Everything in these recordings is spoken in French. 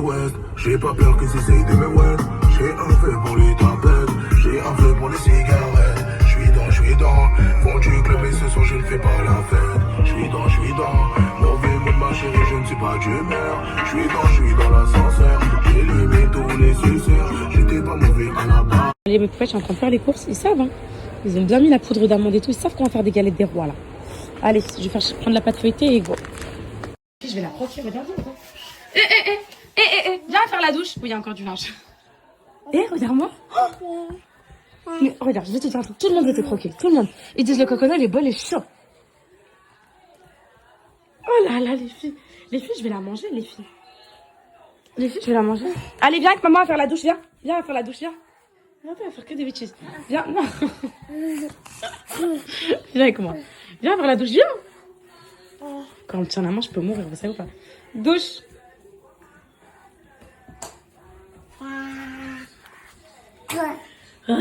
West. J'ai pas peur qu'ils essayent de me wet. J'ai un fait pour les tablettes. J'ai un fait pour les cigarettes. J'suis dans. Font du club et ce soir je ne fais pas la fête. J'suis dans. Mauvais monde ma chérie, je ne suis pas d'humeur. J'suis dans l'ascenseur. J'élimine tous les suceurs. J'étais pas mauvais à la base. Les mecs, je suis en train de faire les courses, ils savent, hein. Ils ont bien mis la poudre d'amande et tout, ils savent comment faire des galettes des rois là. Allez, je vais prendre la pâte feuilletée et go. Je vais la croquer, regarde. Viens faire la douche. Oui, il y a encore du linge. Regarde-moi. Oh. Mais regarde, je vais te dire un truc. Tout le monde veut te croquer, tout le monde. Ils disent le coconut, il est bon, il est chaud. Oh là là, les filles. Les filles, je vais la manger, les filles. Les filles, je vais la manger. Allez, viens avec maman à faire la douche, viens. Viens faire la douche, viens. Viens pas faire que des bêtises. Viens, non. Viens avec moi. Viens faire la douche, viens. Quand on me tient la main, je peux mourir, vous savez ou pas? Douche. Douche.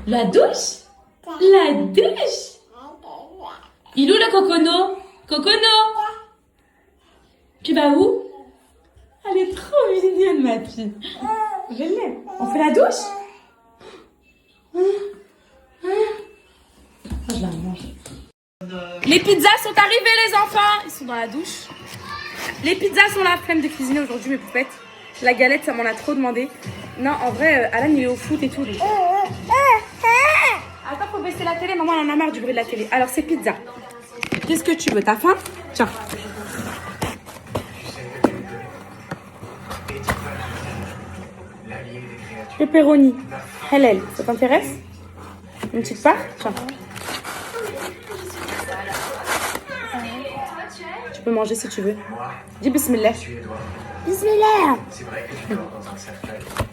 La douche. La douche. Il est où le cocono? Cocono. Tu vas où? Elle est trop mignonne, ma fille. Je l'aime. On fait la douche? Je la mange. Les pizzas sont arrivées, les enfants. Ils sont dans la douche. Les pizzas sont là, flemme de cuisiner aujourd'hui, mes poupettes. La galette, ça m'en a trop demandé. Non, en vrai, Alan, il est au foot et tout. Donc. Attends, faut baisser la télé. Maman, elle en a marre du bruit de la télé. Alors, c'est pizza. Qu'est-ce que tu veux? T'as faim? Tiens. Pepperoni. Halal. Ça t'intéresse? Une petite part? Tiens. Tu peux manger si tu veux. Dis bismillah. Bismillah.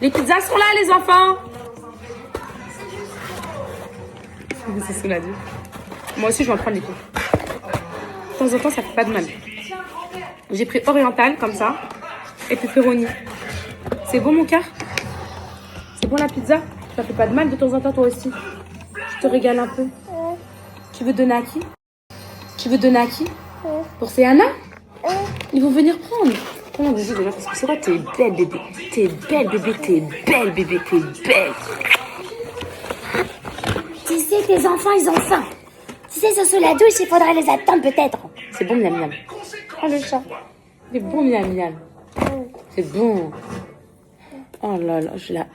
Les pizzas sont là, les enfants. C'est soulagé. Moi aussi, je vais en prendre les pizzas. De temps en temps, ça fait pas de mal. J'ai pris oriental, comme ça. Et pepperoni. C'est bon, mon cœur? C'est bon, la pizza? Ça fait pas de mal de temps en temps, toi aussi? Je te régale un peu. Tu veux donner à qui? Tu veux donner à qui? Pour Céana? Ils vont venir prendre. Comment on dit déjà? Parce que c'est vrai, t'es belle, bébé. T'es belle, bébé. T'es belle, bébé. T'es belle. Tu sais, tes enfants, ils ont faim. Tu sais, sous la douche, il faudra les attendre peut-être. C'est bon, miam miam. Oh, le chat. C'est bon, miam miam. C'est bon. Oh là là, je la...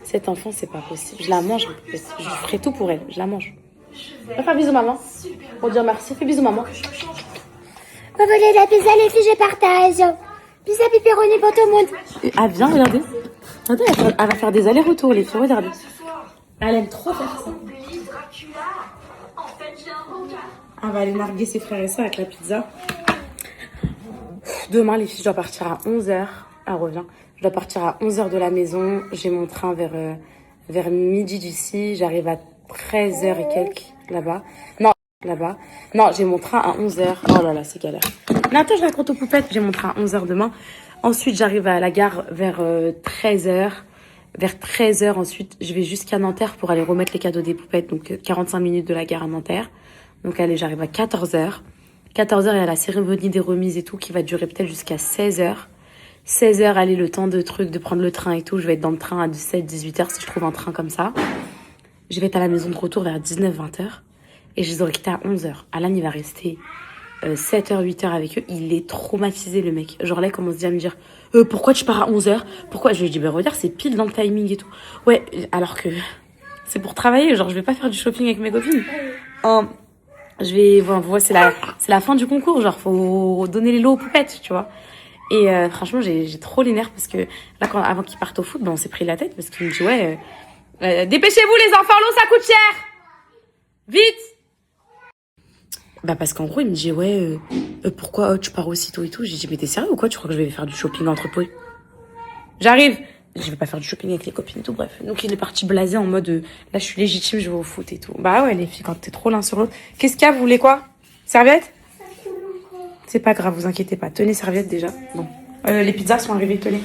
Cette enfant, c'est pas possible. Je la mange. Je ferai tout pour elle. Je la mange. Va faire bisous, maman. Pour dire merci. Fais bisous, maman. Vous voulez de la pizza, les filles, je partage. Pizza pepperoni pour tout le monde. Ah, viens, regardez. Regardez, elle va faire des allers-retours, les filles. Regardez. Elle aime trop faire ça. Elle va aller narguer ses frères et sœurs avec la pizza. Demain, les filles, je dois partir à 11h. Elle revient. Je dois partir à 11h de la maison. J'ai mon train vers midi d'ici. J'arrive à 13h et quelques là-bas. Non, là-bas. Non, j'ai mon train à 11h. Oh là là, c'est galère. Mais attends, je raconte aux poupettes. J'ai mon train à 11h demain. Ensuite, j'arrive à la gare vers 13h. Vers 13h, ensuite, je vais jusqu'à Nanterre pour aller remettre les cadeaux des poupettes. Donc, 45 minutes de la gare à Nanterre. Donc, allez, j'arrive à 14h. 14h, il y a la cérémonie des remises et tout qui va durer peut-être jusqu'à 16h. 16h, allez, le temps de prendre le train et tout. Je vais être dans le train à 17-18h si je trouve un train comme ça. Je vais être à la maison de retour vers 19-20h. Et je les aurai quittés à 11h. Alan, il va rester 7h, 8h avec eux. Il est traumatisé, le mec. Genre là, il commence à me dire pourquoi tu pars à 11h? Pourquoi? Je lui ai dit, regarde, c'est pile dans le timing et tout. Ouais, alors que c'est pour travailler. Genre, je vais pas faire du shopping avec mes copines. C'est la fin du concours. Genre, faut donner les lots aux poupettes, tu vois. Et franchement, j'ai trop les nerfs parce que là, avant qu'ils partent au foot, on s'est pris la tête parce qu'il me dit, dépêchez-vous les enfants, l'eau, ça coûte cher! Vite! Bah parce qu'en gros, il me dit, pourquoi tu pars aussitôt et tout? J'ai dit, mais t'es sérieux ou quoi? Tu crois que je vais faire du shopping entre potes? J'arrive! Je vais pas faire du shopping avec les copines et tout, bref. Donc il est parti blasé en mode, là je suis légitime, je vais au foot et tout. Bah ouais, les filles, quand t'es trop l'un sur l'autre. Qu'est-ce qu'il y a, vous voulez quoi? Serviette? C'est pas grave, vous inquiétez pas. Tenez serviette déjà. Bon. Les pizzas sont arrivées, tenez.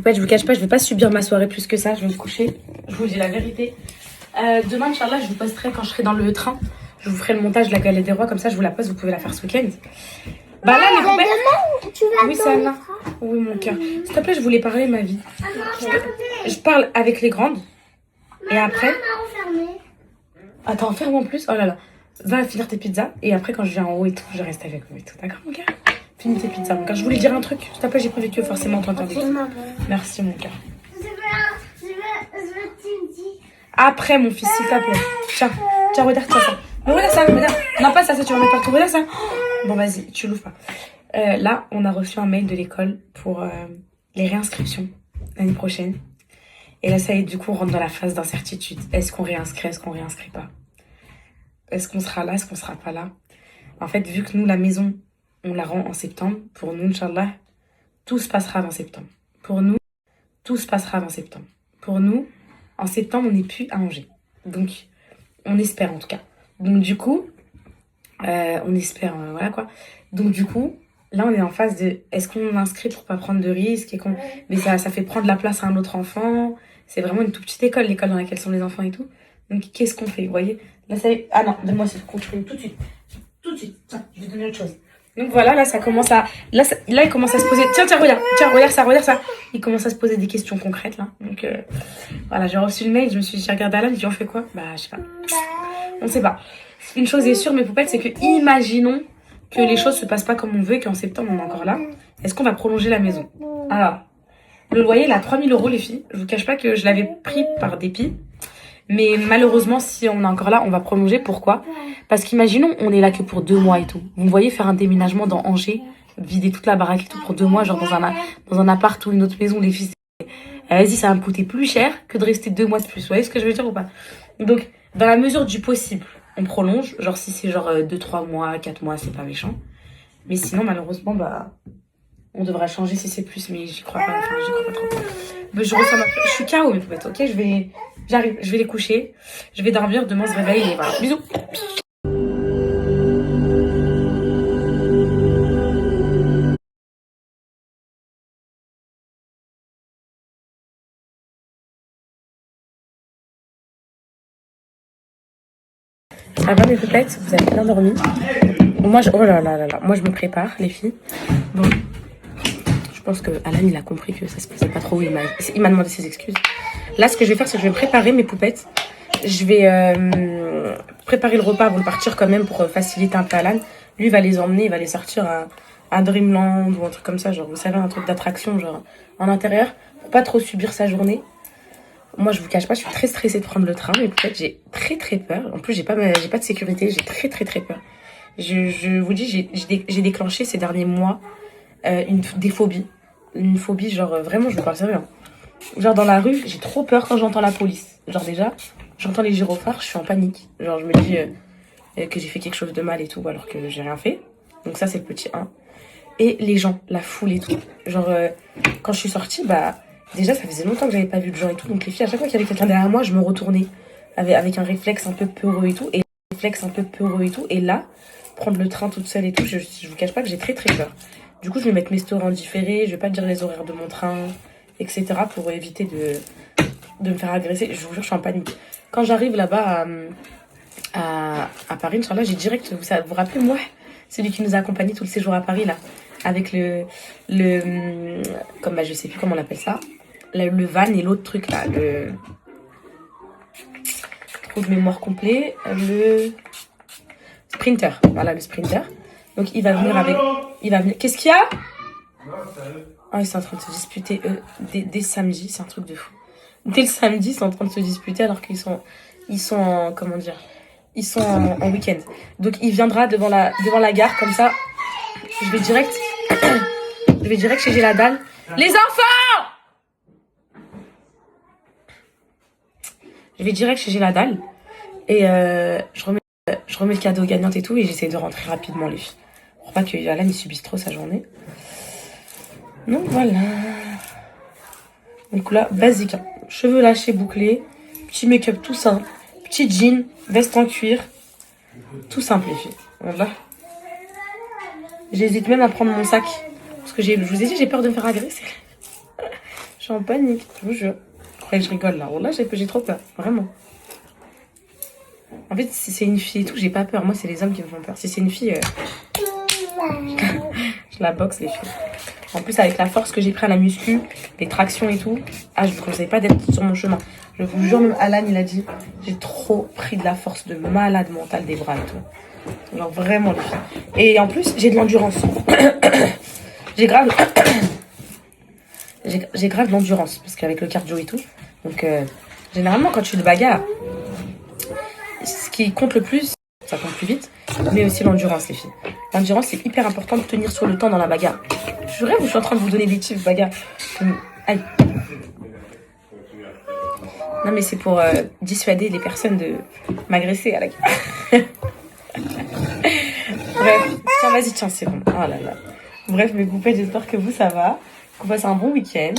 poupettes, je vous cache pas, je vais pas subir ma soirée plus que ça. Je vais me coucher. Je vous dis la vérité. Demain, Inch'Allah, je vous posterai quand je serai dans le train. Je vous ferai le montage de la galette des rois, comme ça je vous la poste, vous pouvez la faire ce week-end. Bah là, les poupettes. Demain, tu vas Oui, ça va. Oui, mon cœur. S'il te plaît, je voulais parler, ma vie. Je parle avec les grandes. Et après. Attends, ferme en plus. Oh là là. Va finir tes pizzas. Et après, quand je viens en haut et tout, je reste avec vous et tout. D'accord, mon cœur? Finis tes pizzas, mon cœur. Je voulais dire un truc. S'il te plaît, j'ai pas vécu forcément t'entendre. Merci, mon cœur. Après, mon fils, s'il te plaît. Tiens, regarde ça. Mais regarde ça, regarde. Non, pas ça, tu vas mettre partout. Regarde ça. Bon, vas-y, tu l'ouvres pas. Là, on a reçu un mail de l'école pour les réinscriptions l'année prochaine. Et là, ça y est, du coup, on rentre dans la phase d'incertitude. Est-ce qu'on réinscrit, est-ce qu'on réinscrit pas? Est-ce qu'on sera là, est-ce qu'on sera pas là? En fait, vu que nous, la maison, on la rend en septembre, pour nous, Inch'Allah, tout se passera avant septembre. Pour nous, tout se passera avant septembre. Pour nous, en septembre, on n'est plus à Angers. Donc, on espère en tout cas. Donc, du coup, on espère, voilà quoi. Donc, du coup, là, on est en phase de est-ce qu'on inscrit pour pas prendre de risques mais ça fait prendre la place à un autre enfant. C'est vraiment une toute petite école, l'école dans laquelle sont les enfants et tout. Donc, qu'est-ce qu'on fait? Vous voyez? Là, ça y est. Ah non, donne-moi cette contrôle tout de suite. Tout de suite. Tiens, je vais donner autre chose. Donc voilà, là, ça commence à. Là, il commence à se poser. Tiens, regarde. Tiens, regarde ça. Il commence à se poser des questions concrètes, là. Donc, voilà, j'ai reçu le mail. Je me suis dit, j'ai regardé Alan, je lui ai dit, on fait quoi? Bah, je sais pas. On sait pas. Une chose est sûre, mes poupettes, c'est que imaginons que les choses se passent pas comme on veut et qu'en septembre, on est encore là. Est-ce qu'on va prolonger la maison? Alors, le loyer, il a 3 000 €, les filles. Je vous cache pas que je l'avais pris par dépit. Mais malheureusement, si on est encore là, on va prolonger. Pourquoi? Parce qu'imaginons, on est là que pour 2 mois et tout. Vous me voyez faire un déménagement dans Angers, vider toute la baraque et tout pour 2 mois, genre dans un appart ou une autre maison, les filles. Vas-y, ça va me coûter plus cher que de rester 2 mois de plus. Vous voyez ce que je veux dire ou pas? Donc, dans la mesure du possible, on prolonge. Genre, si c'est genre 2, 3 mois, 4 mois, c'est pas méchant. Mais sinon, malheureusement, bah, on devra changer si c'est plus. Mais j'y crois pas, enfin, j'y crois pas trop. Mais je suis KO, mes poupettes, ok? J'arrive, je vais les coucher. Je vais dormir, demain on se réveille et voilà. Bisous. Ça va mes poupettes? Vous avez bien dormi? Moi, oh là là là là. Moi, je me prépare, les filles. Bon. Je pense que Alan, il a compris que ça se passait pas trop. Il m'a demandé ses excuses. Là, ce que je vais faire, c'est que je vais préparer mes poupettes. Je vais préparer le repas avant de partir quand même pour faciliter un peu Alan. Lui, il va les emmener, il va les sortir à Dreamland ou un truc comme ça. Genre, vous savez, un truc d'attraction, genre, en intérieur. Pour pas trop subir sa journée. Moi, je vous cache pas, je suis très stressée de prendre le train. Mais peut-être, j'ai très très peur. En plus, j'ai pas de sécurité. J'ai très très très peur. Je vous dis, j'ai déclenché ces derniers mois des phobies. Une phobie, genre, vraiment, je vous parle sérieux. Hein. Genre, dans la rue, j'ai trop peur quand j'entends la police. Genre, déjà, j'entends les gyrophares, je suis en panique. Genre, je me dis que j'ai fait quelque chose de mal et tout, alors que j'ai rien fait. Donc ça, c'est le petit 1. Et les gens, la foule et tout. Genre, quand je suis sortie, bah, déjà, ça faisait longtemps que j'avais pas vu de gens et tout. Donc les filles, à chaque fois qu'il y avait quelqu'un derrière moi, je me retournais avec un réflexe un peu peureux et tout. Et là, prendre le train toute seule et tout, je vous cache pas que j'ai très très peur. Du coup, je vais mettre mes stories en différé, je vais pas dire les horaires de mon train, etc. pour éviter de me faire agresser. Je vous jure, je suis en panique. Quand j'arrive là-bas à Paris, Inch'Allah, j'ai direct, vous vous rappelez, moi, celui qui nous a accompagnés tout le séjour à Paris, là, avec comme, bah, je sais plus comment on appelle ça, le van et l'autre truc, là, trop de mémoire complet, le sprinter, voilà, le sprinter. Donc, il va venir, qu'est-ce qu'il y a? Oh, ils sont en train de se disputer, dès samedi, c'est un truc de fou. Dès le samedi, ils sont en train de se disputer alors qu'ils sont en, comment dire, ils sont en week-end. Donc, il viendra devant la gare, comme ça. Je vais direct chez J'ai la dalle. Les enfants! Je vais direct chez J'ai la dalle. Et je remets le cadeau gagnante et tout. Et j'essaie de rentrer rapidement, les filles. Pour pas que Alan il subisse trop sa journée. Donc voilà. Donc là, basique. Hein. Cheveux lâchés, bouclés. Petit make-up tout simple. Petit jean, veste en cuir. Tout simple, les filles. Voilà. J'hésite même à prendre mon sac. Parce que je vous ai dit, j'ai peur de me faire agresser. Je suis en panique, je vous jure. Après, je rigole là. Oh là, j'ai trop peur, vraiment. En fait, si c'est une fille et tout, j'ai pas peur. Moi, c'est les hommes qui me font peur. Si c'est une fille, je la boxe, les filles. En plus, avec la force que j'ai pris à la muscu, les tractions et tout, je vous conseille pas d'être sur mon chemin. Je vous jure, même Alan, il a dit, j'ai trop pris de la force de malade mentale des bras et tout. Genre vraiment, les filles. Et en plus, j'ai de l'endurance. j'ai grave... j'ai grave de l'endurance, parce qu'avec le cardio et tout. Donc, généralement, quand tu fais de bagarre, ce qui compte le plus, ça compte plus vite, mais aussi l'endurance, les filles. L'endurance, c'est hyper important de tenir sur le temps dans la bagarre. Je rêve ou je suis en train de vous donner des tips bagarre. Aïe. Non, mais c'est pour dissuader les personnes de m'agresser à la guerre. Bref, tiens, vas-y, tiens, c'est bon. Oh là là. Bref, mes poupettes, j'espère que vous, ça va. Qu'on passe un bon week-end.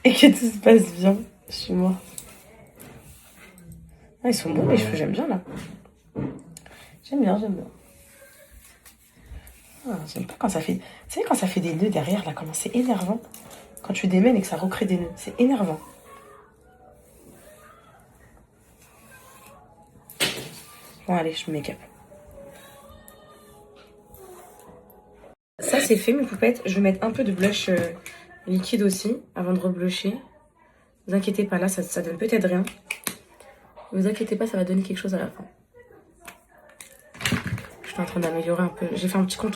Et que tout se passe bien. Je suis morte. Ah, ils sont beaux, les cheveux, j'aime bien, là. J'aime bien. Ah, j'aime pas quand ça fait... Vous savez, quand ça fait des nœuds derrière, là, comment c'est énervant. Quand tu démêles et que ça recrée des nœuds. C'est énervant. Bon, allez, je me make-up. Ça, c'est fait, mes poupettes. Je vais mettre un peu de blush liquide aussi, avant de reblusher. Ne vous inquiétez pas, là, ça donne peut-être rien. Ne vous inquiétez pas, ça va donner quelque chose à la fin. Je suis en train d'améliorer un peu. J'ai fait un petit contour.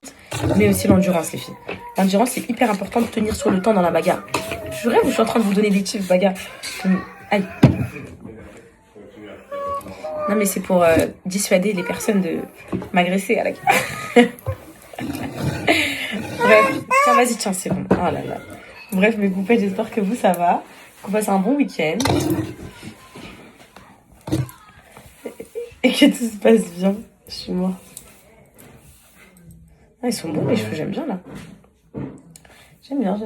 Mais aussi l'endurance, les filles. L'endurance, c'est hyper important de tenir sur le temps dans la bagarre. Je rêve ou je suis en train de vous donner des tips bagarre. Aïe. Non, mais c'est pour dissuader les personnes de m'agresser à la guerre. Bref, tiens, vas-y, tiens, c'est bon. Oh là là. Bref, mes poupettes, j'espère que vous, ça va. Qu'on passe un bon week-end. Et que tout se passe bien. Je suis morte. Ah, ils sont beaux, les cheveux, j'aime bien, là. J'aime bien.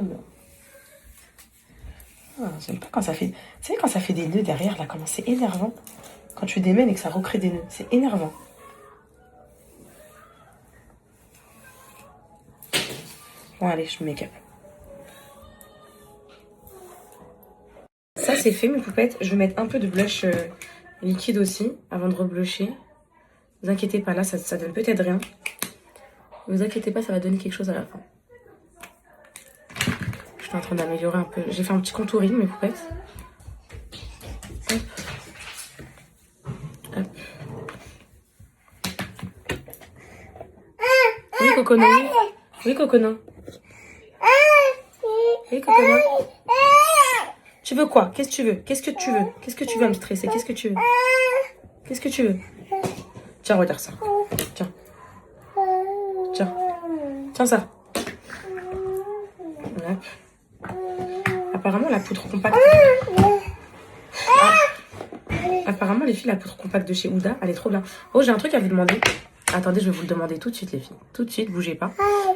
Ah, j'aime pas quand ça fait... Vous savez, quand ça fait des nœuds derrière, là, comment c'est énervant. Quand tu démêles et que ça recrée des nœuds. C'est énervant. Bon, allez, je me make-up. Ça, c'est fait, mes poupettes. Je vais mettre un peu de blush liquide aussi, avant de reblusher. Ne vous inquiétez pas, là, ça donne peut-être rien. Ne vous inquiétez pas, ça va donner quelque chose à la fin. Je suis en train d'améliorer un peu. J'ai fait un petit contouring, mes poupettes. Hop. Hop. Oui, Cocono. Oui, Cocono. Oui, Cocono. Tu veux quoi? Qu'est-ce que tu veux? Qu'est-ce que tu veux? Qu'est-ce que tu veux à me stresser? Qu'est-ce que tu veux? Qu'est-ce que tu veux? Tiens, regarde ça. Tiens. Tiens ça. Hop. Apparemment, la poudre compacte... Apparemment, les filles, la poudre compacte de chez Huda, elle est trop bien. Oh, j'ai un truc à vous demander. Attendez, je vais vous le demander tout de suite, les filles. Tout de suite, bougez pas.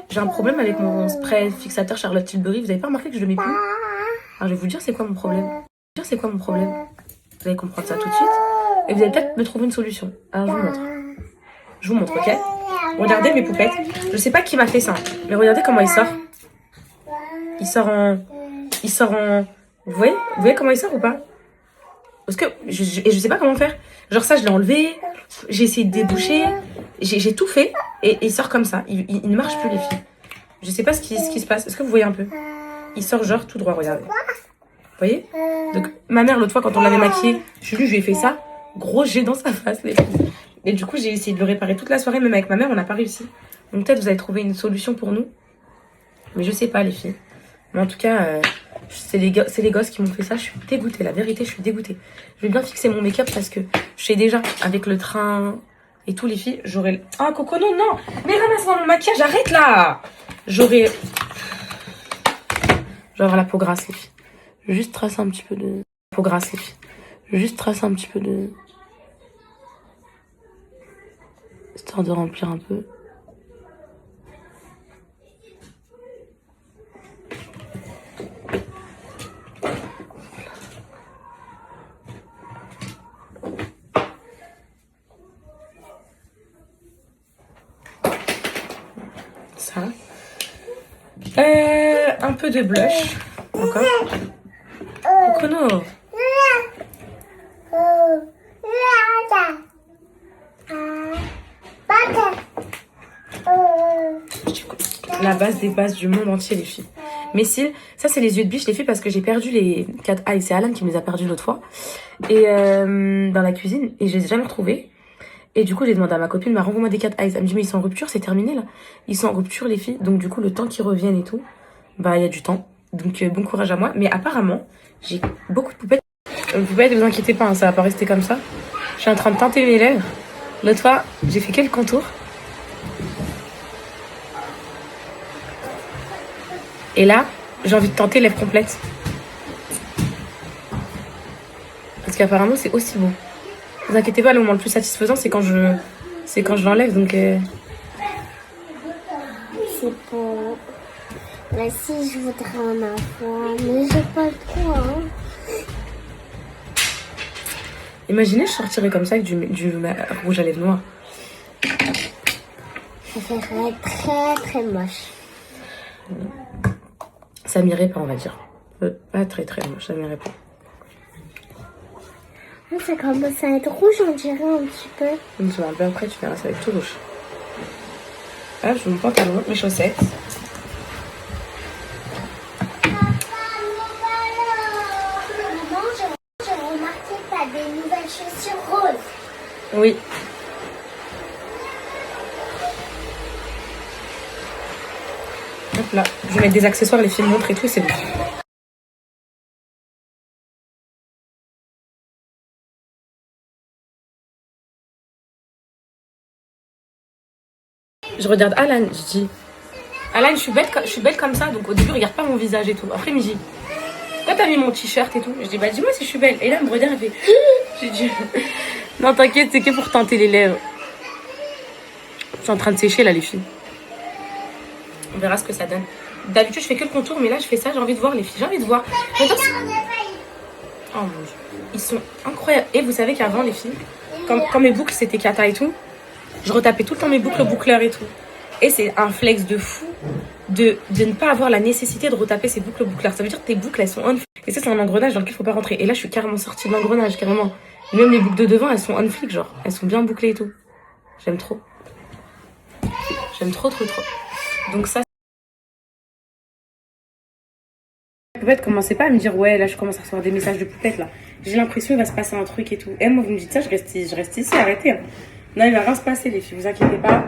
J'ai un problème avec mon spray fixateur Charlotte Tilbury. Vous avez pas remarqué que je le mets plus? Alors, je vais vous dire c'est quoi mon problème. Vous allez comprendre ça tout de suite. Et vous allez peut-être me trouver une solution. Alors, je vous montre. Je vous montre, ok? Regardez mes poupettes. Je sais pas qui m'a fait ça. Mais regardez comment il sort. Il sort en... Vous voyez comment il sort ou pas? Parce que je sais pas comment faire. Genre ça, je l'ai enlevé. J'ai essayé de déboucher. J'ai tout fait. Et il sort comme ça. Il ne marche plus, les filles. Je sais pas ce qui se passe. Est-ce que vous voyez un peu? Il sort genre tout droit, regardez. Vous voyez? Donc, ma mère, l'autre fois, quand on l'avait maquillée, je lui ai fait ça. Gros jet dans sa face, les filles. Et du coup, j'ai essayé de le réparer toute la soirée. Même avec ma mère, on n'a pas réussi. Donc peut-être vous allez trouver une solution pour nous. Mais je sais pas, les filles. Mais en tout cas, c'est les gosses qui m'ont fait ça. Je suis dégoûtée, la vérité, je suis dégoûtée. Je vais bien fixer mon make-up parce que je sais déjà, avec le train et tout, les filles, j'aurai... Ah, Coco, non, non. Mais ramasse-moi mon maquillage, arrête là. J'aurai... Je vais avoir la peau grasse, les filles. Je vais juste tracer un petit peu de... peau grasse, les filles. Je vais juste tracer un petit peu de... Histoire de remplir un peu. Ça. Un peu de blush. Encore. Chrono. La base des bases du monde entier, les filles. Mes cils, ça c'est les yeux de biche, les filles, parce que j'ai perdu les 4 eyes. C'est Alan qui me les a perdus l'autre fois. Et dans la cuisine. Et je les ai jamais retrouvés. Et du coup, j'ai demandé à ma copine, bah, renvoie-moi des 4 eyes. Elle me dit, mais ils sont en rupture, c'est terminé là. Ils sont en rupture, les filles. Donc du coup, le temps qu'ils reviennent et tout, bah il y a du temps. Donc bon courage à moi. Mais apparemment, j'ai beaucoup de poupettes. Poupettes, ne vous inquiétez pas, hein, ça va pas rester comme ça. Je suis en train de teinter mes lèvres. L'autre fois, j'ai fait quelques contours. Et là, j'ai envie de tenter lèvres complètes. Parce qu'apparemment, c'est aussi beau. Ne vous inquiétez pas, le moment le plus satisfaisant, c'est quand je l'enlève. Donc, C'est beau. Bah si, je voudrais en avoir, mais j'ai pas le droit. Hein. Imaginez, je sortirais comme ça avec du rouge à lèvres noir. Ça ferait très très moche. Ça m'irait pas, on va dire. Pas très très moche, ça m'irait pas. Ça commence à être rouge, on dirait un petit peu. Donc, un peu après, tu verras, ça va être tout rouge. Là, je veux mon pantalon, mes chaussettes. Maman, j'ai remarqué que t'as des nouvelles chaussures roses. Oui. Hop là. Je vais mettre des accessoires, les filles montrent et tout, c'est bon. Je regarde Alan, je dis Alan, je suis belle comme ça, donc au début regarde pas mon visage et tout. Après il me dit pourquoi t'as mis mon t-shirt et tout. Je dis bah dis-moi si je suis belle. Et là il me regarde et fait j'ai dit non t'inquiète, c'est que pour tenter les lèvres. Je suis en train de sécher là les filles. On verra ce que ça donne. D'habitude je fais que le contour, mais là je fais ça, j'ai envie de voir les filles, j'ai envie de voir. Oh mon dieu, ils sont incroyables. Et vous savez qu'avant les filles, quand mes boucles c'était cata et tout, je retapais tout le temps mes boucles boucleurs et tout. Et c'est un flex de fou de ne pas avoir la nécessité de retaper ses boucles boucleurs. Ça veut dire que tes boucles, elles sont on. Et ça, c'est un engrenage dans lequel il faut pas rentrer. Et là, je suis carrément sortie de l'engrenage, carrément. Même les boucles de devant, elles sont on flic, genre. Elles sont bien bouclées et tout. J'aime trop. J'aime trop, trop, trop. Donc ça... Poupette, commencez pas à me dire, ouais, là, je commence à recevoir des messages de poupette, là. J'ai l'impression qu'il va se passer un truc et tout. Et moi, vous me dites ça, je reste ici, arrêtez. Hein. Non, il va rien se passer, les filles, vous inquiétez pas.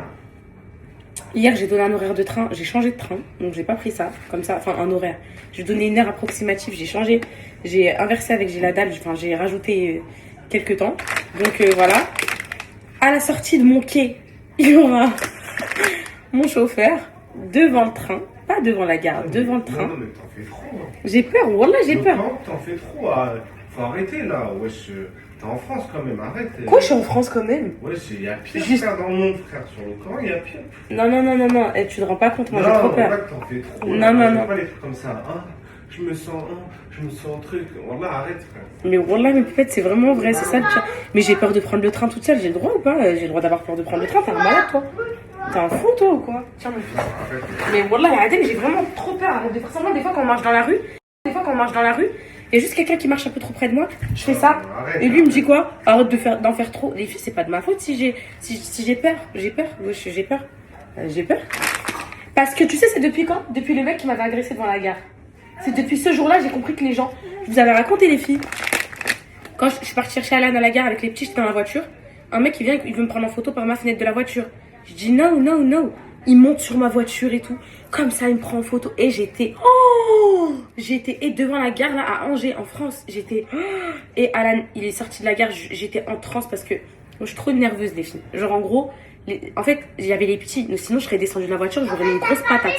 Hier, j'ai donné un horaire de train, j'ai changé de train, donc j'ai pas pris ça, comme ça, enfin un horaire. J'ai donné une heure approximative, j'ai changé, j'ai inversé avec j'ai la dalle, enfin j'ai rajouté quelques temps. Donc voilà. À la sortie de mon quai, il y aura mon chauffeur devant le train, pas devant la gare, devant le train. Non, mais t'en fais trop. J'ai peur, wallah, j'ai peur. Non, t'en fais trop. Faut arrêter là. Wesh, t'es en France quand même, arrête. Quoi, je suis en France quand même? Wesh, il y a pire, Juste... frère, dans le monde, frère. Sur le Coran, il y a pire. Non. Eh, tu te rends pas compte, moi j'ai trop peur. Non, t'en fais trop. Non. Pas les trucs comme ça. Hein, je me sens truc. Wallah, arrête, frère. Mais wallah, mais peut-être c'est vraiment vrai, c'est ça le pire. Mais j'ai peur de prendre le train toute seule, j'ai le droit ou pas? J'ai le droit d'avoir peur de prendre le train, t'es un malade toi? T'es un fou toi ou quoi? Tiens, mon fils. Mais wallah, arrêtez, j'ai vraiment trop peur. Arrête de faire semblant, des fois quand on marche dans la rue, il y a juste quelqu'un qui marche un peu trop près de moi, je fais ça. Et lui il me dit quoi? Arrête d'en faire trop. Les filles, c'est pas de ma faute si j'ai peur. J'ai peur. J'ai peur. J'ai peur. Parce que tu sais, c'est depuis quand? Depuis le mec qui m'avait agressé devant la gare. C'est depuis ce jour-là, j'ai compris que les gens... Je vous avais raconté, les filles. Quand je suis partie chercher Alan à la gare avec les petits, j'étais dans la voiture. Un mec, il vient, il veut me prendre en photo par ma fenêtre de la voiture. Je dis non. Il monte sur ma voiture et tout. Comme ça, il me prend en photo. Et j'étais... Et devant la gare, là, à Angers, en France. Et Alan, il est sorti de la gare. J'étais en transe parce que... Je suis trop nerveuse, les filles. Genre, en gros... En fait, j'avais les petits, sinon je serais descendue de la voiture, j'aurais mis une grosse patate.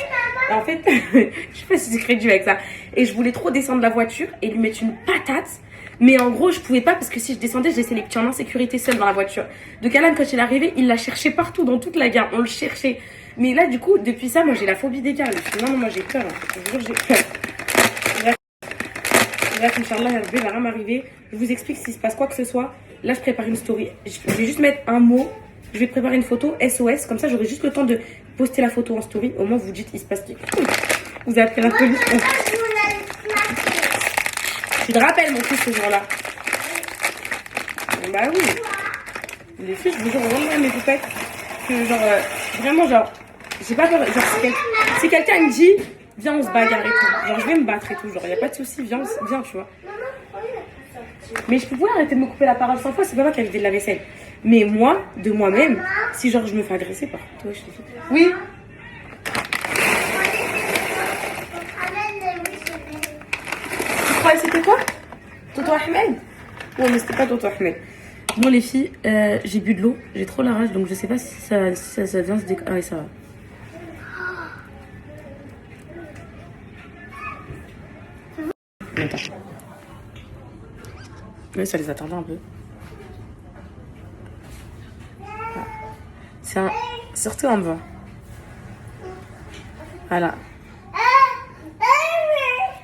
Et en fait, je sais pas si c'est crédible avec ça. Et je voulais trop descendre de la voiture et lui mettre une patate. Mais en gros, je pouvais pas parce que si je descendais, je laissais les petits en insécurité seuls dans la voiture. Donc Alan, quand il est arrivé, il l'a cherché partout, dans toute la gare. On le cherchait. Mais là, du coup, depuis ça, moi j'ai la phobie des gares. Non, moi j'ai peur. Hein. Je vous jure, j'ai peur. Bref, Inch'Allah, il va rien m'arriver. Je vous explique s'il se passe quoi que ce soit. Là, je prépare une story. Je vais juste mettre un mot. Je vais préparer une photo SOS, comme ça j'aurai juste le temps de poster la photo en story. Au moins vous dites il se passe Vous avez appelé la police. Tu te rappelles mon fils ce jour-là? Bah oui. Les filles, je vous jure vraiment mes poupettes. Que genre, vraiment genre, j'ai pas peur. Genre, si quelqu'un me dit, viens on se bagarre et tout. Genre, je vais me battre et tout. Genre, y a pas de souci, viens, tu vois. Mais je pouvais arrêter de me couper la parole 100 fois, c'est pas moi qui ai vidé de la vaisselle. Mais moi, de moi-même, si genre je me fais agresser par toi, je te dis. Oui. Tu croyais que c'était quoi? Toto Ahmed? Ouais, mais c'était pas Toto Ahmed. Bon les filles, j'ai bu de l'eau, j'ai trop la rage, donc je sais pas si ça vient se décoller. Ah oui, ça va. Attends. Oui, ça les attendait un peu. C'est un... Surtout en bas. Voilà.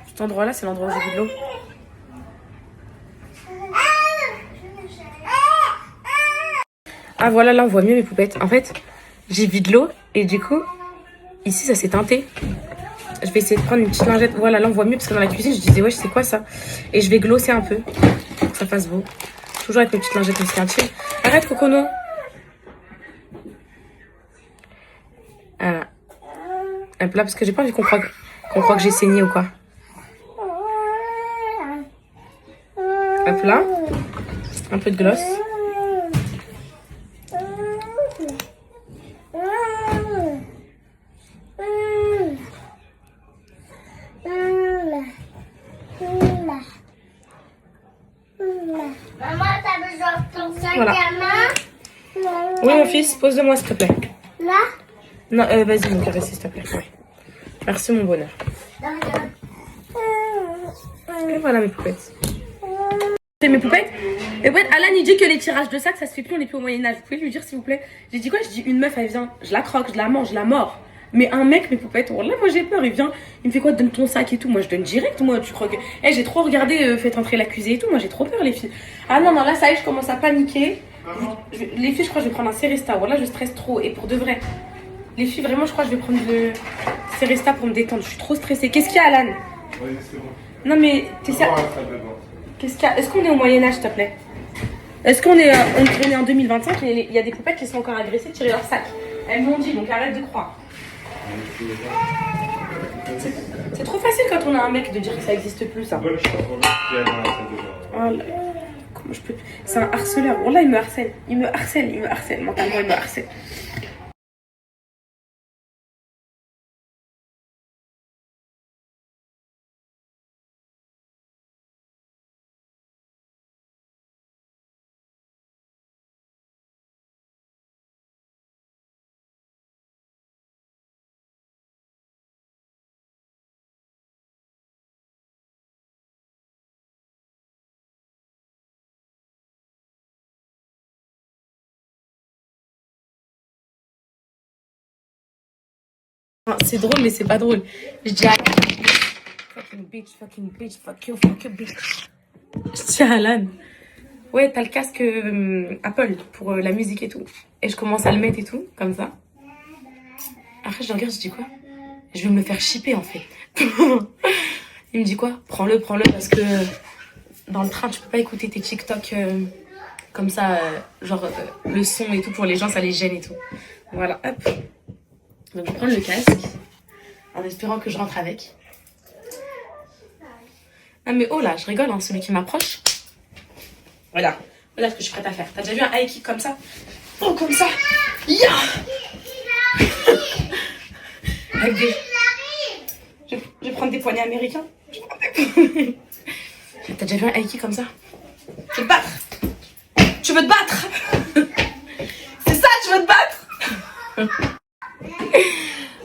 Cet endroit-là, c'est l'endroit où j'ai bu de l'eau. Ah voilà, là on voit mieux mes poupettes. En fait, j'ai vu de l'eau et du coup, ici ça s'est teinté. Je vais essayer de prendre une petite lingette. Voilà, là on voit mieux parce que dans la cuisine, je disais ouais, c'est quoi ça? Et je vais glosser un peu pour que ça fasse beau. Toujours avec mes petites lingettes aussi. Arrête, Cocono. Voilà. Hop là, parce que j'ai pas envie qu'on croit que j'ai saigné ou quoi. Hop là. Un peu de gloss. Maman, t'as besoin de ton sac Voilà. à main? Oui, mon fils, pose-le-moi s'il te plaît. Là? Non, vas-y, me caresser s'il te plaît. Ouais. Merci, mon bonheur. Et voilà mes poupettes. C'est mes poupettes. Et ouais, Alan il dit que les tirages de sac ça se fait plus, on est plus au Moyen-Âge. Vous pouvez lui dire s'il vous plaît? J'ai dit quoi? Je dis une meuf elle vient, je la croque, je la mange, je la mords. Mais un mec, mes poupettes, là moi j'ai peur, il vient, il me fait quoi? Donne ton sac et tout. Moi je donne direct, moi tu crois que. Eh, j'ai trop regardé, faites entrer l'accusé et tout, moi j'ai trop peur les filles. Ah non, non, là ça y est, je commence à paniquer. Les filles, je crois que je vais prendre un Seresta. Voilà, je stresse trop. Et pour de vrai, les filles, vraiment, je crois que je vais prendre le Seresta pour me détendre. Je suis trop stressée. Qu'est-ce qu'il y a, Alan? Oui, c'est bon. Non mais, t'es ça. Qu'est-ce qu'il y a? Est-ce qu'on est au Moyen-Âge, s'il te plaît? Est-ce qu'on est, on est en 2025 et il y a des poupettes qui sont encore agressées, tirer leur sac? Elles m'ont dit, donc arrête de croire. C'est trop facile quand on a un mec de dire que ça existe plus, ça. Oh là, comment je peux... C'est un harceleur. Bon là, il me harcèle. Il me harcèle. Mentalement, il me harcèle. Enfin, c'est drôle, mais c'est pas drôle. Je dis à fucking bitch, fuck you, bitch. Je dis à Alan, ouais, t'as le casque Apple pour la musique et tout. Et je commence à le mettre et tout, comme ça. Après, je regarde, je dis quoi? Je vais me faire shipper en fait. Il me dit quoi? Prends-le, parce que dans le train, tu peux pas écouter tes TikTok comme ça, genre le son et tout pour les gens, ça les gêne et tout. Voilà, hop. Donc je vais prendre le casque en espérant que je rentre avec. Ah mais oh là, je rigole, hein, celui qui m'approche. Voilà ce que je suis prête à faire. T'as déjà vu un high kick comme ça? Oh, comme ça. Yeah. Avec des... Je vais prendre des poignets américains. T'as déjà vu un high kick comme ça? Tu veux te battre? Tu veux te battre? C'est ça, tu veux te battre?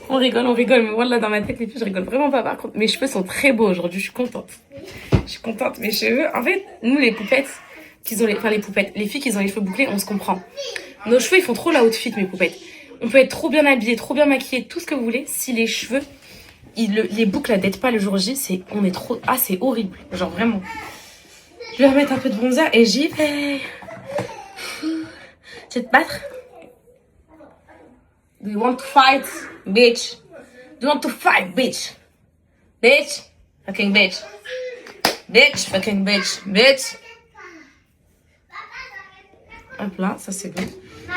On rigole, mais voilà, dans ma tête, les filles, je rigole vraiment pas. Par contre, mes cheveux sont très beaux aujourd'hui, je suis contente. Mes cheveux, en fait, nous, les poupettes, les filles qui ont les cheveux bouclés, on se comprend. Nos cheveux, ils font trop la outfit, mes poupettes. On peut être trop bien habillés, trop bien maquillés, tout ce que vous voulez. Si les cheveux, les boucles, elles datent pas le jour J, c'est horrible. Genre, vraiment. Je vais remettre un peu de bronzer et j'y vais. Tu veux te battre? Do you want to fight, bitch? Do you want to fight, bitch? Bitch. Fucking bitch. Bitch, fucking bitch. Bitch. Hop là, ça c'est bon.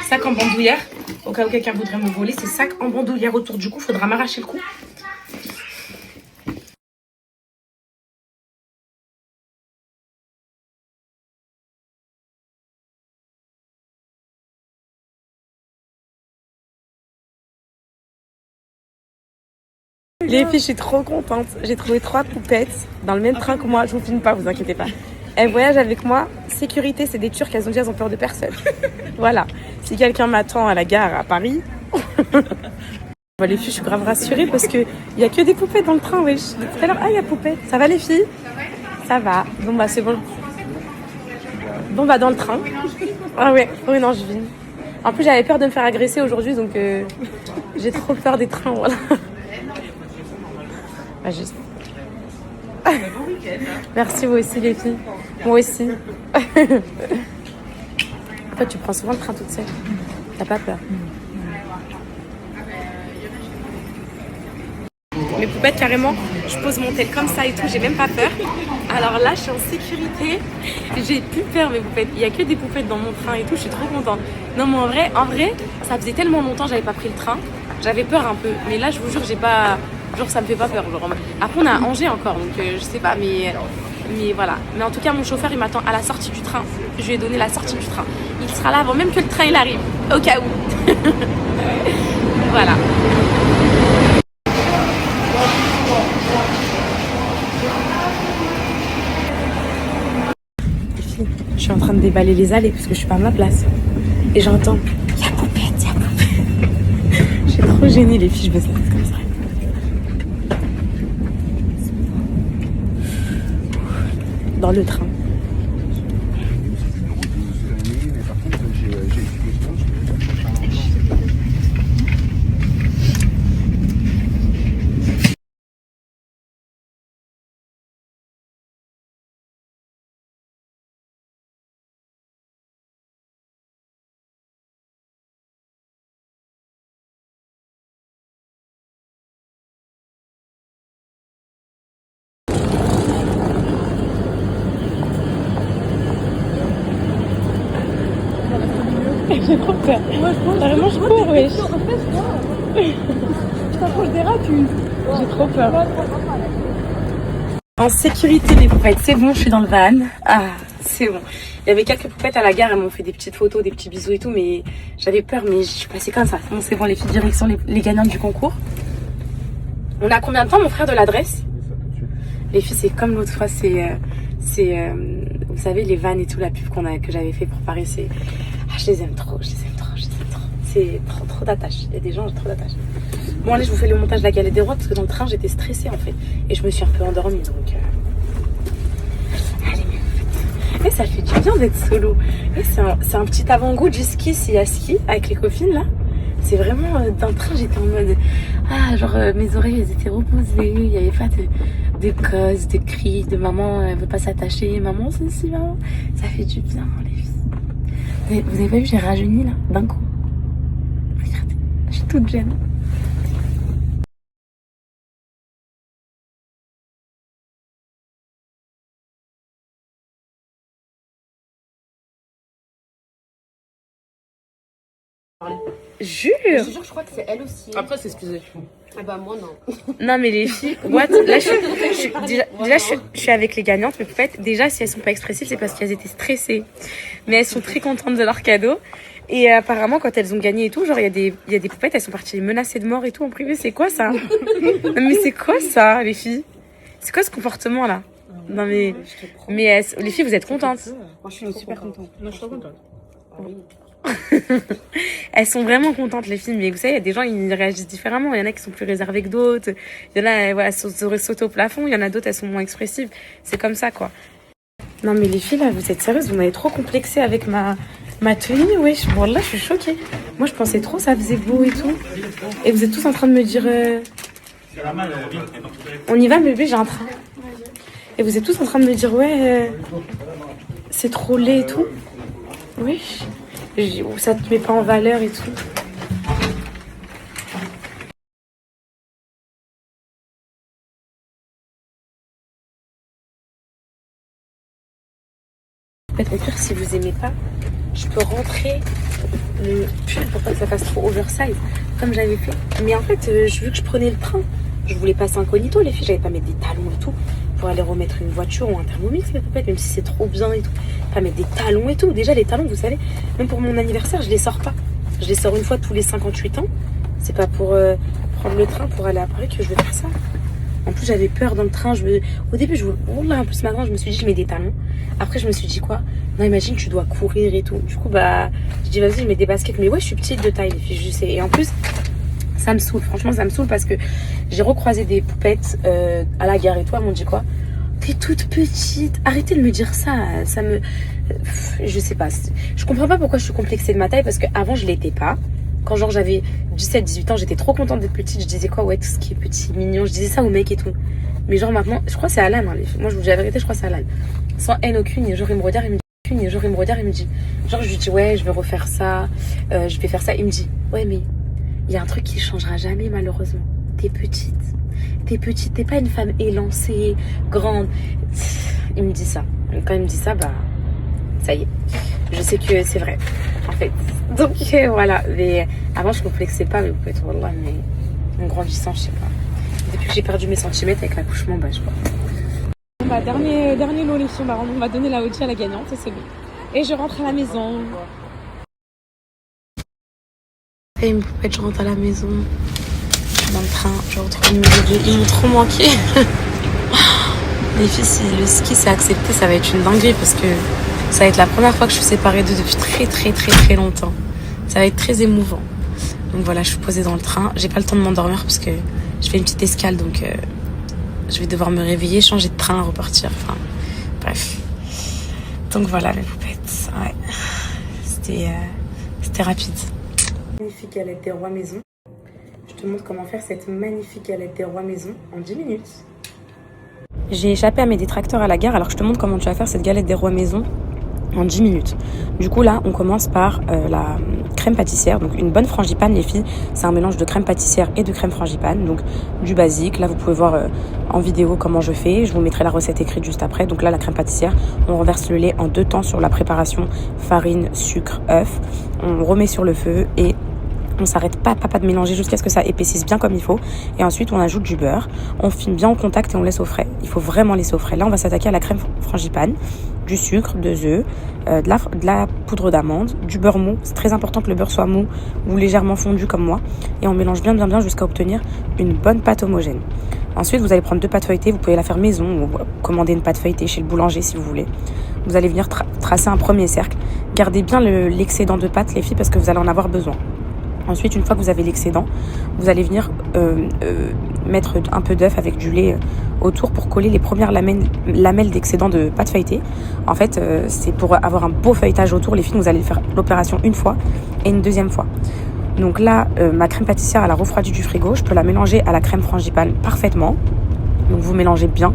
Sac en bandoulière. Au cas où quelqu'un voudrait me voler, c'est sac en bandoulière autour du cou. Faudra m'arracher le cou. Les filles, je suis trop contente. J'ai trouvé 3 poupettes dans le même train que moi. Je vous filme pas, vous inquiétez pas. Elles voyagent avec moi. Sécurité, c'est des Turcs. Elles ont dit elles ont peur de personne. Voilà. Si quelqu'un m'attend à la gare à Paris... Les filles, je suis grave rassurée parce qu'il n'y a que des poupettes dans le train, wesh. Depuis tout à l'heure, il y a poupette. Ça va les filles? Ça va. Bon bah c'est bon. Bon bah dans le train. Ah ouais, oui non, je vis. En plus, j'avais peur de me faire agresser aujourd'hui, donc j'ai trop peur des trains, voilà. Bah, juste. Merci, vous aussi, les filles. Moi aussi. Toi, tu prends souvent le train toute seule. T'as pas peur? Mes poupettes, carrément, je pose mon tel comme ça et tout, j'ai même pas peur. Alors là, je suis en sécurité. J'ai plus peur, mes poupettes. Il y a que des poupettes dans mon train et tout, je suis trop contente. Non, mais en vrai, ça faisait tellement longtemps que j'avais pas pris le train. J'avais peur un peu. Mais là, je vous jure, j'ai pas... Genre, ça me fait pas peur. Genre. Après, on a Angers encore, donc je sais pas, mais voilà. Mais en tout cas, mon chauffeur, il m'attend à la sortie du train. Je lui ai donné la sortie du train. Il sera là avant même que le train il arrive, au cas où. Voilà. Je suis en train de déballer les allées parce que je suis pas à ma place. Et j'entends, il y a poupette, il y a poupette. Je suis trop gênée, les filles, je baisse la tête comme ça. Dans le train. J'ai trop peur. Vraiment, je cours, wesh. Je t'approche des rats, J'ai trop peur. En sécurité, les poupettes. C'est bon, je suis dans le van. Ah, c'est bon. Il y avait quelques poupettes à la gare. Elles m'ont fait des petites photos, des petits bisous et tout. Mais j'avais peur, mais je suis passée comme ça. Bon, c'est bon, les filles, direction les gagnantes du concours. On a combien de temps, mon frère, de l'adresse? Les filles, c'est comme l'autre fois. Vous savez, les vannes et tout, la pub que j'avais fait pour Paris, c'est... Ah, je les aime trop. C'est trop d'attache. Il y a des gens, j'ai trop d'attache. Bon, allez, je vous fais le montage de la galette des rois parce que dans le train, j'étais stressée en fait. Et je me suis un peu endormie, donc... Allez, mais ça fait du bien d'être solo. C'est un petit avant-goût du ski, s'il y a ski, avec les copines, là. C'est vraiment... dans le train, j'étais en mode... Ah, genre, mes oreilles, elles étaient reposées. Il n'y avait pas de causes, de cris, de maman, elle veut pas s'attacher. Maman, ceci, maman. Ça fait du bien, les filles. Vous avez pas vu, j'ai rajeuni là, d'un coup. Regardez, je suis toute jeune. Jure. Je crois que c'est elle aussi. Après, c'est excusé. Ah bah moi non. Non mais les filles, what? Là, je suis avec les gagnantes, mais en fait, déjà, si elles sont pas expressives, c'est parce qu'elles étaient stressées. Mais elles sont très contentes de leur cadeau. Et apparemment, quand elles ont gagné et tout, genre, il y a des poupettes, elles sont parties les menacer de mort et tout en privé. C'est quoi ça? Non, mais c'est quoi ça, les filles? C'est quoi ce comportement là? Non mais les filles, vous êtes contentes? Moi je suis super contente. Non, je suis trop contente. Elles sont vraiment contentes, les filles, mais vous savez, il y a des gens, ils réagissent différemment. Il y en a qui sont plus réservés que d'autres. Il y en a, voilà, elles sautent au plafond. Il y en a d'autres, elles sont moins expressives. C'est comme ça, quoi. Non, mais les filles, là, vous êtes sérieuses? Vous m'avez trop complexée avec ma tenue, wesh. Bon, là, je suis choquée. Moi, je pensais trop, ça faisait beau et tout. Et vous êtes tous en train de me dire... On y va, bébé, j'ai un train. Et vous êtes tous en train de me dire, ouais, c'est trop laid et tout. Wesh. Ça te met pas en valeur et tout. poupettes, au pire, si vous aimez pas, je peux rentrer le pull pour pas que ça fasse trop oversize, comme j'avais fait. Mais en fait, vu que je prenais le train, je voulais passer incognito, les filles. J'allais pas mettre des talons et tout pour aller remettre une voiture ou un thermomix, mes poupettes, même si c'est trop bien et tout. Pas mettre des talons et tout. Déjà, les talons, vous savez, même pour mon anniversaire, je les sors pas. Je les sors une fois tous les 58 ans. C'est pas pour prendre le train pour aller à Paris que je vais faire ça. En plus, j'avais peur dans le train. Au début, en plus, maintenant, je me suis dit, je mets des talons. Après, je me suis dit quoi? Non, imagine, tu dois courir et tout. Du coup, je dis, vas-y, je mets des baskets. Mais ouais, je suis petite de taille, les filles, je sais. Et en plus, ça me saoule. Franchement, ça me saoule parce que j'ai recroisé des poupettes à la gare et tout. Elles m'ont dit quoi? T'es toute petite. Arrêtez de me dire ça. Ça me... je sais pas. Je comprends pas pourquoi je suis complexée de ma taille parce qu'avant, je l'étais pas. Quand genre j'avais 17-18 ans, j'étais trop contente d'être petite. Je disais quoi? Ouais, tout ce qui est petit, mignon. Je disais ça aux mecs et tout. Mais genre maintenant, je crois que c'est Alan. Hein, moi, je vous dis la vérité, je crois que c'est Alan. Sans haine aucune. Et genre, il me regarde, il me dit... Genre, je lui dis, ouais, je vais refaire ça. Je vais faire ça. Il me dit, ouais, mais il y a un truc qui changera jamais, malheureusement. T'es petite. T'es pas une femme élancée, grande. Il me dit ça. Et quand il me dit ça, ça y est. Je sais que c'est vrai, en fait. Donc voilà. Mais avant, je complexais pas, mais vous pouvez être wallah, mais en grandissant, je sais pas. Depuis que j'ai perdu mes centimètres avec l'accouchement, je crois. Dernier lot, les filles. On va donner la Audi à la gagnante et c'est bon. Et je rentre à la maison. Et une poupette, je rentre à la maison. Dans le train, je retrouve mes bébés. Ils m'ont trop manqué. Les filles, si le ski s'est accepté, ça va être une dinguerie parce que ça va être la première fois que je suis séparée d'eux depuis très longtemps. Ça va être très émouvant. Donc voilà, je suis posée dans le train. J'ai pas le temps de m'endormir parce que je fais une petite escale, donc je vais devoir me réveiller, changer de train, repartir. Enfin, bref. Donc voilà, mes poupettes. Ouais. C'était rapide. Magnifique galette des rois maison. Je te montre comment faire cette magnifique galette des rois maison en 10 minutes. J'ai échappé à mes détracteurs à la gare, alors je te montre comment tu vas faire cette galette des rois maison en 10 minutes. Du coup là, on commence par la crème pâtissière. Donc une bonne frangipane, les filles, c'est un mélange de crème pâtissière et de crème frangipane. Donc du basique. Là, vous pouvez voir en vidéo comment je fais. Je vous mettrai la recette écrite juste après. Donc là, la crème pâtissière, on renverse le lait en 2 temps sur la préparation farine, sucre, œuf. On remet sur le feu et on s'arrête pas de mélanger jusqu'à ce que ça épaississe bien comme il faut. Et ensuite, on ajoute du beurre. On filme bien au contact et on laisse au frais. Il faut vraiment laisser au frais. Là, on va s'attaquer à la crème frangipane, du sucre, 2 œufs, de la poudre d'amande, du beurre mou. C'est très important que le beurre soit mou ou légèrement fondu comme moi. Et on mélange bien jusqu'à obtenir une bonne pâte homogène. Ensuite, vous allez prendre 2 pâtes feuilletées. Vous pouvez la faire maison ou commander une pâte feuilletée chez le boulanger si vous voulez. Vous allez venir tracer un premier cercle. Gardez bien l'excédent de pâte, les filles, parce que vous allez en avoir besoin. Ensuite, une fois que vous avez l'excédent, vous allez venir mettre un peu d'œuf avec du lait autour pour coller les premières lamelles d'excédent de pâte feuilletée. En fait, c'est pour avoir un beau feuilletage autour. Les filles, vous allez faire l'opération une fois et une deuxième fois. Donc là, ma crème pâtissière, elle a refroidi du frigo. Je peux la mélanger à la crème frangipane parfaitement. Donc vous mélangez bien.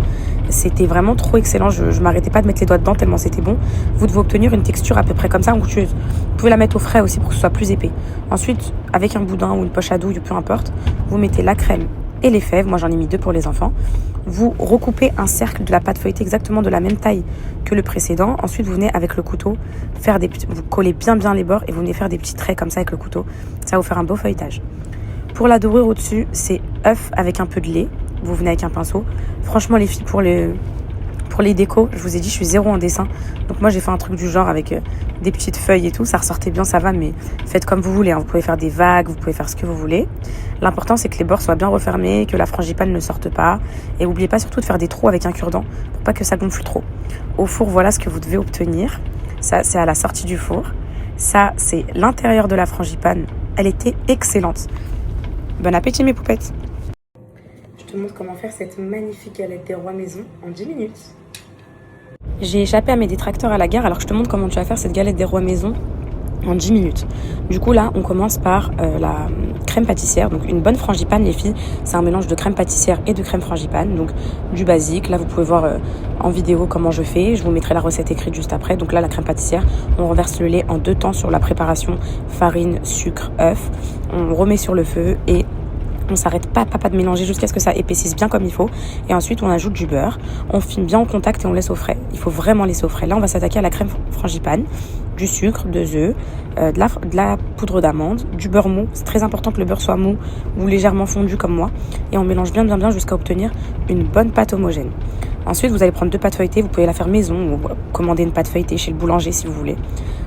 C'était vraiment trop excellent. Je m'arrêtais pas de mettre les doigts dedans tellement c'était bon. Vous devez obtenir une texture à peu près comme ça, onctueuse. Vous pouvez la mettre au frais aussi pour que ce soit plus épais. Ensuite, avec un boudin ou une poche à douille, peu importe, vous mettez la crème et les fèves. Moi, j'en ai mis 2 pour les enfants. Vous recoupez un cercle de la pâte feuilletée exactement de la même taille que le précédent. Ensuite, vous venez avec le couteau faire vous collez bien les bords et vous venez faire des petits traits comme ça avec le couteau. Ça va vous faire un beau feuilletage. Pour la dorure au-dessus, c'est œuf avec un peu de lait. Vous venez avec un pinceau. Franchement, les filles, pour les décos, je vous ai dit, je suis 0 en dessin. Donc moi, j'ai fait un truc du genre avec des petites feuilles et tout. Ça ressortait bien, ça va, mais faites comme vous voulez. Hein. Vous pouvez faire des vagues, vous pouvez faire ce que vous voulez. L'important, c'est que les bords soient bien refermés, que la frangipane ne sorte pas. Et n'oubliez pas surtout de faire des trous avec un cure-dent pour pas que ça gonfle trop. Au four, voilà ce que vous devez obtenir. Ça, c'est à la sortie du four. Ça, c'est l'intérieur de la frangipane. Elle était excellente. Bon appétit, mes poupettes. Je te montre comment faire cette magnifique galette des rois maison en 10 minutes. J'ai échappé à mes détracteurs à la gare, alors je te montre comment tu vas faire cette galette des rois maison en 10 minutes. Du coup là, on commence par la crème pâtissière. Donc une bonne frangipane, les filles, c'est un mélange de crème pâtissière et de crème frangipane. Donc du basique. Là, vous pouvez voir en vidéo comment je fais. Je vous mettrai la recette écrite juste après. Donc là, la crème pâtissière, on renverse le lait en 2 temps sur la préparation farine, sucre, œuf. On remet sur le feu et On s'arrête pas de mélanger jusqu'à ce que ça épaississe bien comme il faut. Et ensuite, on ajoute du beurre. On filme bien au contact et on laisse au frais. Il faut vraiment laisser au frais. Là, on va s'attaquer à la crème frangipane, du sucre, 2 œufs, de la poudre d'amande, du beurre mou. C'est très important que le beurre soit mou ou légèrement fondu comme moi. Et on mélange bien jusqu'à obtenir une bonne pâte homogène. Ensuite, vous allez prendre 2 pâtes feuilletées. Vous pouvez la faire maison ou commander une pâte feuilletée chez le boulanger si vous voulez.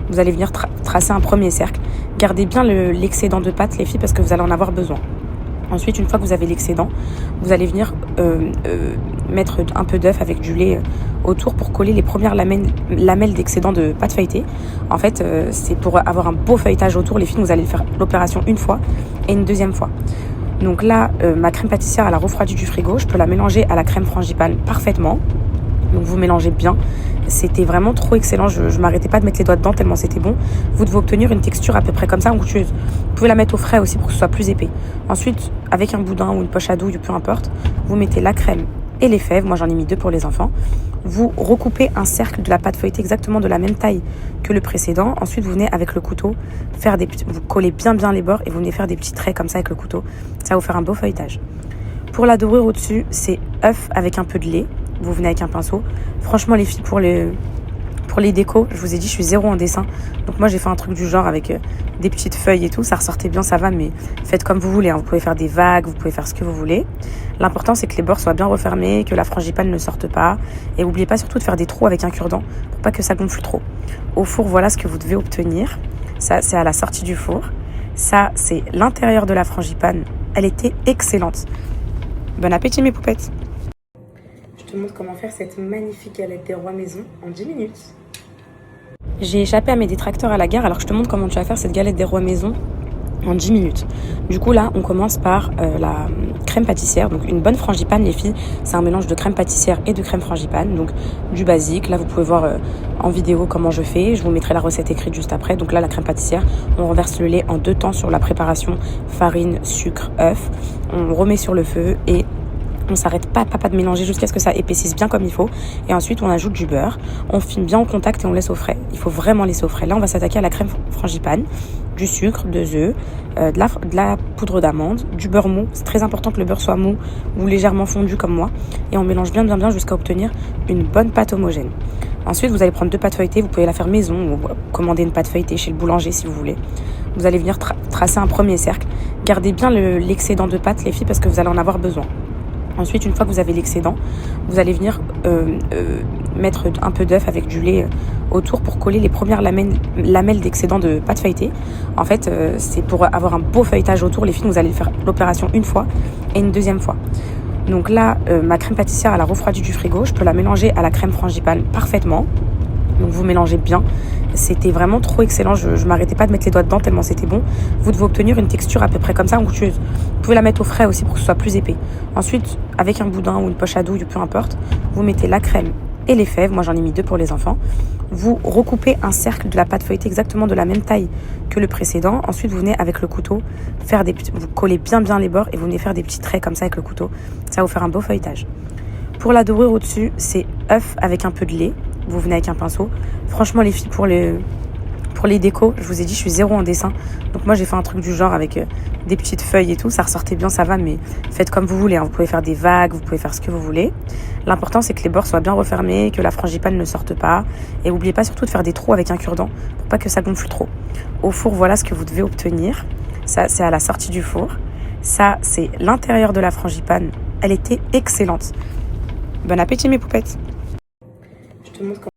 Vous allez venir tracer un premier cercle. Gardez bien l'excédent de pâte, les filles, parce que vous allez en avoir besoin. Ensuite, une fois que vous avez l'excédent, vous allez venir mettre un peu d'œuf avec du lait autour pour coller les premières lamelles d'excédent de pâte feuilletée. En fait, c'est pour avoir un beau feuilletage autour. Les filles, vous allez faire l'opération une fois et une deuxième fois. Donc là, ma crème pâtissière, elle a refroidi du frigo. Je peux la mélanger à la crème frangipane parfaitement. Donc vous mélangez bien. C'était vraiment trop excellent. Je m'arrêtais pas de mettre les doigts dedans tellement c'était bon. Vous devez obtenir une texture à peu près comme ça, onctueuse. Vous pouvez la mettre au frais aussi pour que ce soit plus épais. Ensuite, avec un boudin ou une poche à douille, peu importe, vous mettez la crème et les fèves. Moi, j'en ai mis 2 pour les enfants. Vous recoupez un cercle de la pâte feuilletée exactement de la même taille que le précédent. Ensuite, vous venez avec le couteau vous collez bien les bords et vous venez faire des petits traits comme ça avec le couteau. Ça va vous faire un beau feuilletage. Pour la dorure au-dessus, c'est œuf avec un peu de lait. Vous venez avec un pinceau. Franchement, les filles, pour les décos, je vous ai dit, je suis zéro en dessin. Donc moi, j'ai fait un truc du genre avec des petites feuilles et tout. Ça ressortait bien, ça va, mais faites comme vous voulez. Hein. Vous pouvez faire des vagues, vous pouvez faire ce que vous voulez. L'important, c'est que les bords soient bien refermés, que la frangipane ne sorte pas. Et n'oubliez pas surtout de faire des trous avec un cure-dent pour pas que ça gonfle trop. Au four, voilà ce que vous devez obtenir. Ça, c'est à la sortie du four. Ça, c'est l'intérieur de la frangipane. Elle était excellente. Bon appétit, mes poupettes. Je te montre comment faire cette magnifique galette des rois maison en 10 minutes. J'ai échappé à mes détracteurs à la gare, alors je te montre comment tu vas faire cette galette des rois maison en 10 minutes. Du coup là, on commence par la crème pâtissière. Donc une bonne frangipane, les filles, c'est un mélange de crème pâtissière et de crème frangipane. Donc du basique. Là, vous pouvez voir en vidéo comment je fais. Je vous mettrai la recette écrite juste après. Donc là, la crème pâtissière, on renverse le lait en 2 temps sur la préparation farine, sucre, œuf. On remet sur le feu et on s'arrête pas de mélanger jusqu'à ce que ça épaississe bien comme il faut. Et ensuite, on ajoute du beurre. On filme bien au contact et on laisse au frais. Il faut vraiment laisser au frais. Là, on va s'attaquer à la crème frangipane, du sucre, 2 œufs, de la poudre d'amande, du beurre mou. C'est très important que le beurre soit mou ou légèrement fondu comme moi. Et on mélange bien jusqu'à obtenir une bonne pâte homogène. Ensuite, vous allez prendre 2 pâtes feuilletées. Vous pouvez la faire maison ou commander une pâte feuilletée chez le boulanger si vous voulez. Vous allez venir tracer un premier cercle. Gardez bien l'excédent de pâte, les filles, parce que vous allez en avoir besoin. Ensuite, une fois que vous avez l'excédent, vous allez venir mettre un peu d'œuf avec du lait autour pour coller les premières lamelles d'excédent de pâte feuilletée. En fait, c'est pour avoir un beau feuilletage autour. Les filles, vous allez faire l'opération une fois et une deuxième fois. Donc là, ma crème pâtissière, elle a refroidi du frigo. Je peux la mélanger à la crème frangipane parfaitement. Donc vous mélangez bien. C'était vraiment trop excellent. Je m'arrêtais pas de mettre les doigts dedans tellement c'était bon. Vous devez obtenir une texture à peu près comme ça, onctueuse. Vous pouvez la mettre au frais aussi pour que ce soit plus épais. Ensuite, avec un boudin ou une poche à douille, peu importe, vous mettez la crème et les fèves. Moi, j'en ai mis 2 pour les enfants. Vous recoupez un cercle de la pâte feuilletée exactement de la même taille que le précédent. Ensuite, vous venez avec le couteau vous collez bien les bords et vous venez faire des petits traits comme ça avec le couteau. Ça va vous faire un beau feuilletage. Pour la dorure au-dessus, c'est œuf avec un peu de lait. Vous venez avec un pinceau. Franchement, les filles, pour les décos, je vous ai dit, je suis zéro en dessin. Donc moi, j'ai fait un truc du genre avec des petites feuilles et tout. Ça ressortait bien, ça va, mais faites comme vous voulez. Hein. Vous pouvez faire des vagues, vous pouvez faire ce que vous voulez. L'important, c'est que les bords soient bien refermés, que la frangipane ne sorte pas. Et n'oubliez pas surtout de faire des trous avec un cure-dent pour pas que ça gonfle trop. Au four, voilà ce que vous devez obtenir. Ça, c'est à la sortie du four. Ça, c'est l'intérieur de la frangipane. Elle était excellente. Bon appétit, mes poupettes. Je te montre comment